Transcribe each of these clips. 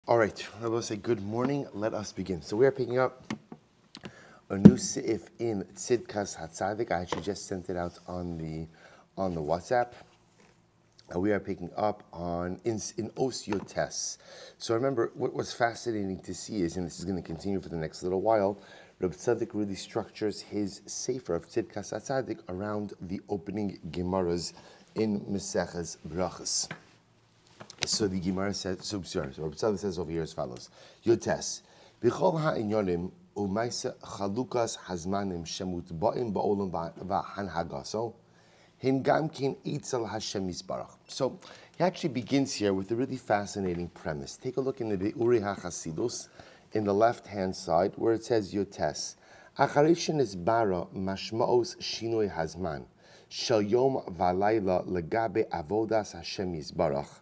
All right, I will say good morning. Let us begin. So we are picking up a new Seif in Tzidkas Hatzaddik. I actually just sent it out on the WhatsApp. And we are picking up in Os. So remember, what's fascinating to see is, and this is going to continue for the next little while, Reb Tzaddik really structures his Sefer of Tzidkas Hatzaddik around the opening Gemaras in Meseches Brachas. So the Gemara says, so Reb Tzaddik says over here as follows: Yotes, B'chol ha'inyonim u'maisa chalukas hazmanim shemutba'im ba'olam v'hanhagaso hin gam kin itzel Hashem yisbarach. So he actually begins here with a really fascinating premise. Take a look in the Be'uri HaChasidus in the left-hand side where it says Yotes, Acharishin is bara mashmaos shinoi hazman shel yom v'alayla legabe avodas Hashem yisbarach.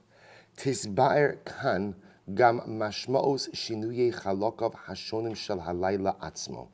Tisbaer kan gam mashmaos shinuyei chalokav hashonim shel halayla atzmo.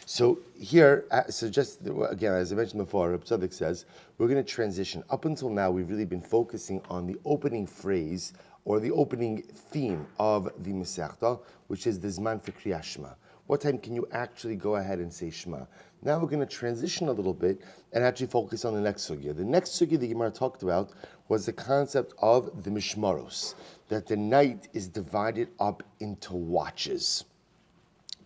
So here, so just again, as I mentioned before, Reb Tzaddik says we're going to transition. Up until now, we've really been focusing on the opening phrase or the opening theme of the Masechta, which is the Zman for Kriyas Shema. What time can you actually go ahead and say Shema? Now we're going to transition a little bit and actually focus on the next sugya. The next sugya the Gemara talked about was the concept of the Mishmaros, that the night is divided up into watches.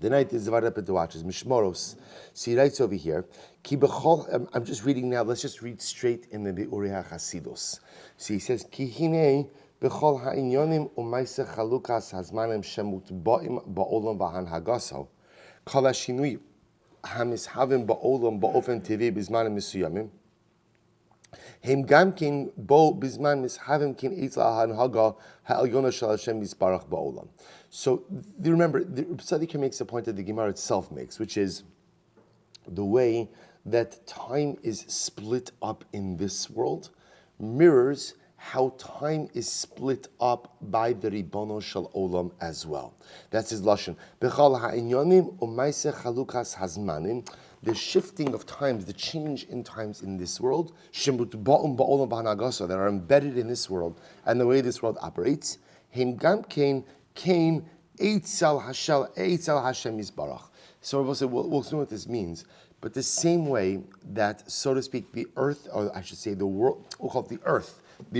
The night is divided up into watches, Mishmoros. So he writes over here, Ki b'chol, I'm just reading now, let's just read straight in the Be'uri HaChasidus. So he says, Ki hinei b'chol ha'inyonim u'maisa chalukas hazmanim shemutba'im ba'olam v'hanhagaso kol ha'shinui hamishavim ba'olam ba'ofen tevi b'zmanim mesuyamim Hem gamkin bo bizman mishavim kin itla hanhaga ha'elyona shel Hashem yisbarach ba'olam. So remember, the Tzaddik makes a point that the Gemara itself makes, which is the way that time is split up in this world mirrors how time is split up by the Ribono Shel Olam as well. That's his lashon. Bechal ha'inyonim u'maise chalukas hazmanim. The shifting of times, the change in times in this world, that are embedded in this world and the way this world operates, so we'll say, we'll see what this means. But the same way that, so to speak, the earth, or I should say the world, we'll call it the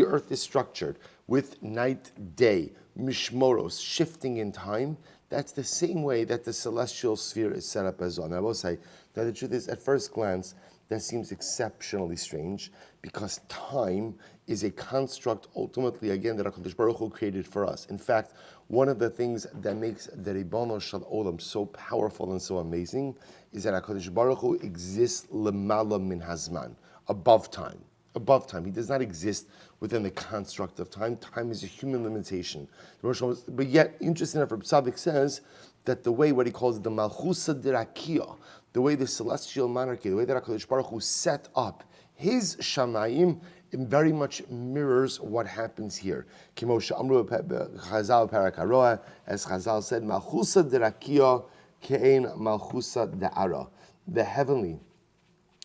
earth is structured with night, day, mishmoros, shifting in time. That's the same way that the celestial sphere is set up as well. And I will say that the truth is, at first glance, that seems exceptionally strange because time is a construct, ultimately, again, that HaKadosh Baruch Hu created for us. In fact, one of the things that makes the Ribono Shel Olam so powerful and so amazing is that HaKadosh Baruch Hu exists lemala min hazman, above time. Above time. He does not exist within the construct of time. Time is a human limitation. But yet, interesting enough, Tzaddik says that the way, what he calls the Malchusa Dirakia, the way the celestial monarchy, the way that HaKadosh Baruch Hu set up his Shamayim, it very much mirrors what happens here. Kimosha Amru Chazal Parak Haroah, as Chazal said, Malchusa Dirakia Ke'en Malchusa Da'ara. The heavenly,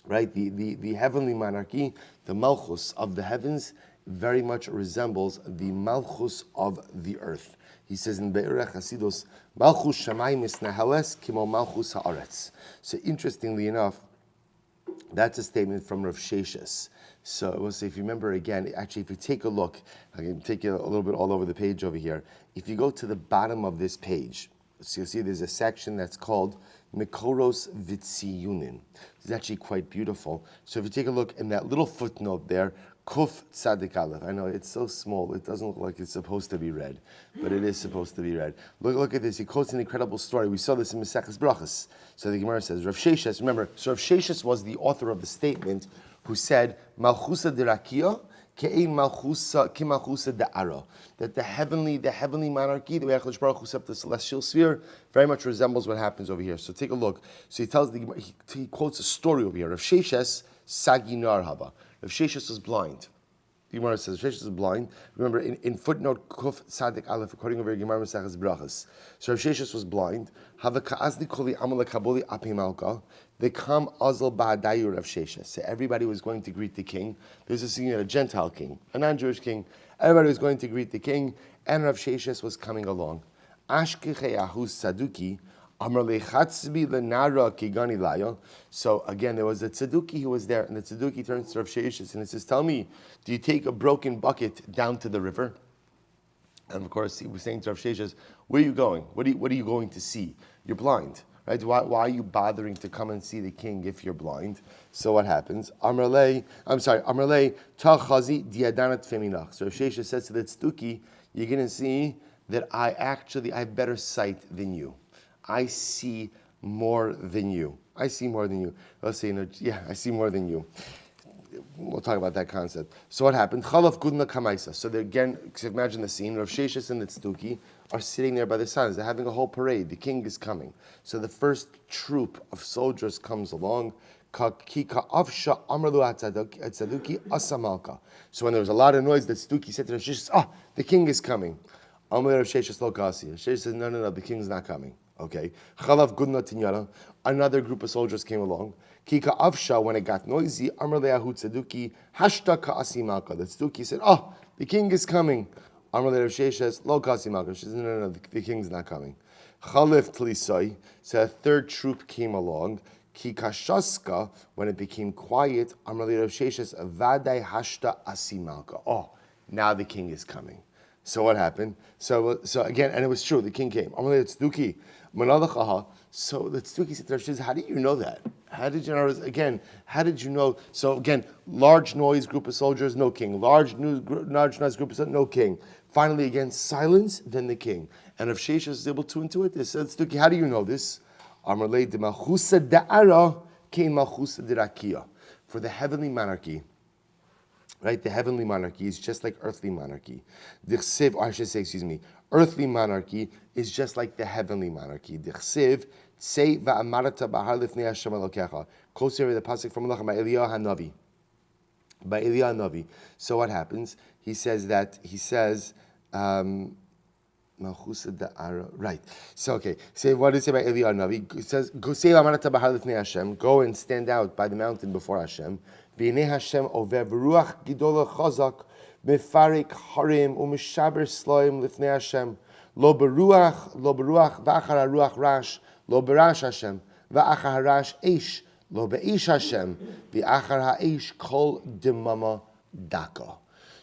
right? The heavenly monarchy, the Malchus of the heavens, very much resembles the Malchus of the earth. He says in Be'er Chasidus, Malchus Shamayim Isnaheles Kimo Malchus Haaretz. So interestingly enough, that's a statement from Rav Sheshes. So we'll say, if you remember again, actually, if you take a look, I can take you a little bit all over the page over here. If you go to the bottom of this page, so you'll see there's a section that's called Mekoros Vitziyunin. It's actually quite beautiful. So if you take a look in that little footnote there, Kuf Tzadik Aleph. I know it's so small, it doesn't look like it's supposed to be read, but it is supposed to be read. Look at this. He quotes an incredible story. We saw this in Meseches Brachas. So the Gemara says, Rav Sheshes, remember, so Rav Sheshes was the author of the statement who said, Malchusa Dirakia, Ke'ein Malchusa, Ki Malchusa Da'ara. That the heavenly monarchy, the way HaKadosh Baruch Hu set up the celestial sphere, very much resembles what happens over here. So take a look. So he quotes a story over here. Rav Sheshes, Sagi Nar Haba. Rav Sheshes was blind. The Gemara says Rav Sheshes was blind. Remember, in footnote Kuf Tzadik Aleph, according over Gemara Meseches Brachas. So Rav Sheshes was blind. Hava ka'azni koli amal kabuli api malka. They come azal ba'adayu Rav Sheshes. So everybody was going to greet the king. There's a Gentile king, a non-Jewish king. Everybody was going to greet the king, and Rav Sheshes was coming along. Ashkecheyahu Saduki, Amar lechatzbi lenara kigani layo. So again, there was a Tzeduki who was there, and the Tzeduki turns to Rav Sheshes and he says, "Tell me, do you take a broken bucket down to the river?" And of course, he was saying to Rav Sheshes, "Where are you going? What are you going to see? You're blind, right? Why are you bothering to come and see the king if you're blind?" So what happens? Amarle tachazi diadanat feminach. So Rav Sheshes says to the Tzeduki, "You're going to see that I have better sight than you. I see more than you. I see more than you." Let's say, I see more than you. We'll talk about that concept. So what happened? Chalav gudna kamaisa. So again, imagine the scene. Rav Sheshes and the Tzeduki are sitting there by the sons. They're having a whole parade. The king is coming. So the first troop of soldiers comes along. Kika avsha amrlu Hatzaddik asamalka. So when there was a lot of noise, the Tzeduki said to Rav Sheshes, the king is coming. Amr Rav Sheshes lo kasi. Rav Sheshes said, no, the king's not coming. Okay. Chalav gudna tinyara. Another group of soldiers came along. Kika avsha, when it got noisy, Amr le'ahu Tzeduki hashta ka'asi malka. The Tzeduki said, the king is coming. Amr le'Rav Sheshes lo kasi malka. She said, no, the king's not coming. Chalif tlisai. So a third troop came along. Kika shaska, when it became quiet, Amr le'Rav Sheshes vadai hashta asi malka. Now the king is coming. So what happened? So again, and it was true, the king came. Amr le'Rav Tzeduki manadachaha. So the Tzidkas said to Rav Sheshes, how do you know that? How did you know? Again, how did you know? So again, large noise, group of soldiers, no king. Large noise, group of soldiers, no king. Finally, again, silence, then the king. And Rav Sheshes was able to intuit this. So Tzidkas, how do you know this? Amar lei de malchusa da'ara kein malchusa dirakia. For the heavenly monarchy, right? The heavenly monarchy is just like earthly monarchy. Earthly monarchy is just like the heavenly monarchy. Dichsiv, say va'amarata b'har lifnei Hashem Elokecha. Closer the pasuk from Melachim by Eliyahu Hanavi. By Eliyahu Hanavi. So what happens? He says, Malchusa da'ara. Right. So okay. Say what does it say by Eliyahu Hanavi? It says, "Go say va'amarata b'har lifnei Hashem." Go and stand out by the mountain before Hashem. V'nei Hashem over v'ruach gidola chazak. Mefarik harim u'mishaber sloim lifnei Hashem lo beruach v'achar haruach rash lo berash Hashem v'achar harash eish lo beish Hashem v'achar ha'eish kol demama daka.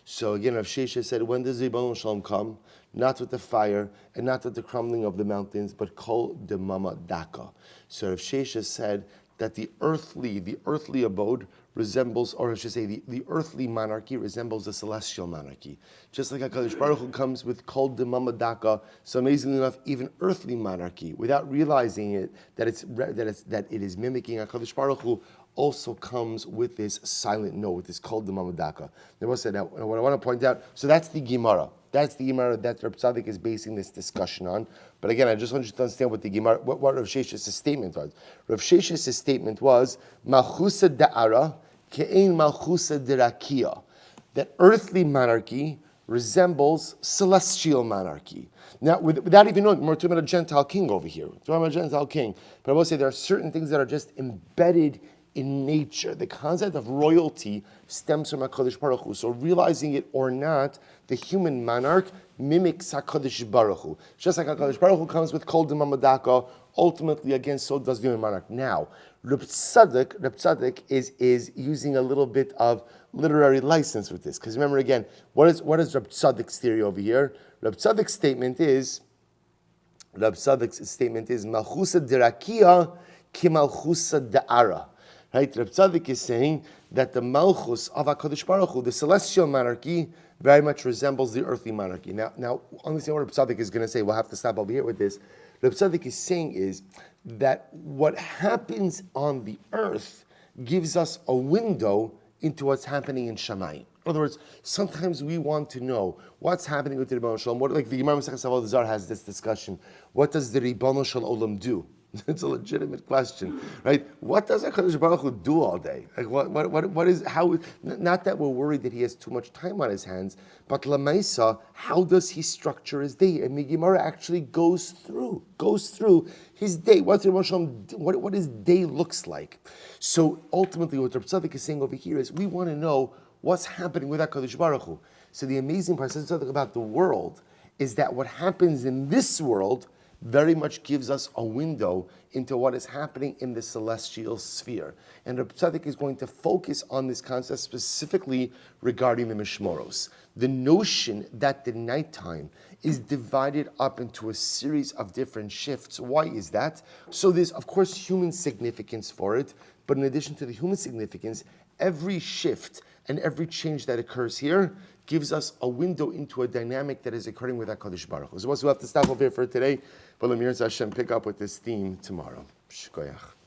So again, Rav Sheshes said, when does the Ribono Shel Olam come? Not with the fire and not with the crumbling of the mountains, but kol demama daka. So Rav Sheshes said that the earthly abode resembles, or I should say, the earthly monarchy resembles the celestial monarchy. Just like HaKadosh Baruch Hu comes with kol demama daka, so amazingly enough, even earthly monarchy, without realizing it, that it is mimicking HaKadosh Baruch Hu, also comes with this silent no, with this kol demama daka. Now, what I want to point out, so that's the Gemara. That's the Gemara that Reb Tzaddik is basing this discussion on. But again, I just want you to understand what the Gemara, what Rav Sheshes' statement was. Rav Sheshes' statement was, Malchusa da'ara ke'ein malchusa dirakia. That earthly monarchy resembles celestial monarchy. Now, without even knowing, we're talking about a Gentile king over here. We're talking about a Gentile king. But I will say there are certain things that are just embedded in nature. The concept of royalty stems from HaKadosh Baruch Hu. So realizing it or not, the human monarch mimics HaKadosh Baruch Hu. Just like HaKadosh Baruch Hu comes with kol demama daka, ultimately, again, so does the human monarch. Now, Reb Tzaddik is using a little bit of literary license with this. Because remember again, what is Reb Tzaddik's theory over here? Reb Tzaddik's statement is Malchusa dirakia ki Malchusa da'ara. Right? Reb Tzaddik is saying that the Malchus of HaKadosh Baruch Hu, the celestial monarchy, very much resembles the earthly monarchy. Now, understand what Reb Tzaddik is going to say. We'll have to stop over here with this. Reb Tzaddik is saying is that what happens on the earth gives us a window into what's happening in Shamayim. In other words, sometimes we want to know what's happening with the Ribono Shel Olam. What, like the Gemara Masechtas Avodah Zarah has this discussion. What does the Ribono Shel Olam do? It's a legitimate question, right? What does HaKadosh Baruch Hu do all day? Like what is, how, not that we're worried that he has too much time on his hands, but Lamaisa, how does he structure his day? And Gemara actually goes through his day. What his day looks like. So ultimately what Reb Tzaddik is saying over here is we want to know what's happening with HaKadosh Baruch Hu. So the amazing part, says something about the world, is that what happens in this world very much gives us a window into what is happening in the celestial sphere. And the Hatzaddik is going to focus on this concept specifically regarding the Mishmoros. The notion that the nighttime is divided up into a series of different shifts. Why is that? So there's, of course, human significance for it, but in addition to the human significance, every shift and every change that occurs here gives us a window into a dynamic that is occurring with HaKadosh Baruch Hu. So we'll have to stop over here for today, but Lemir Hashem pick up with this theme tomorrow. Shkoyach.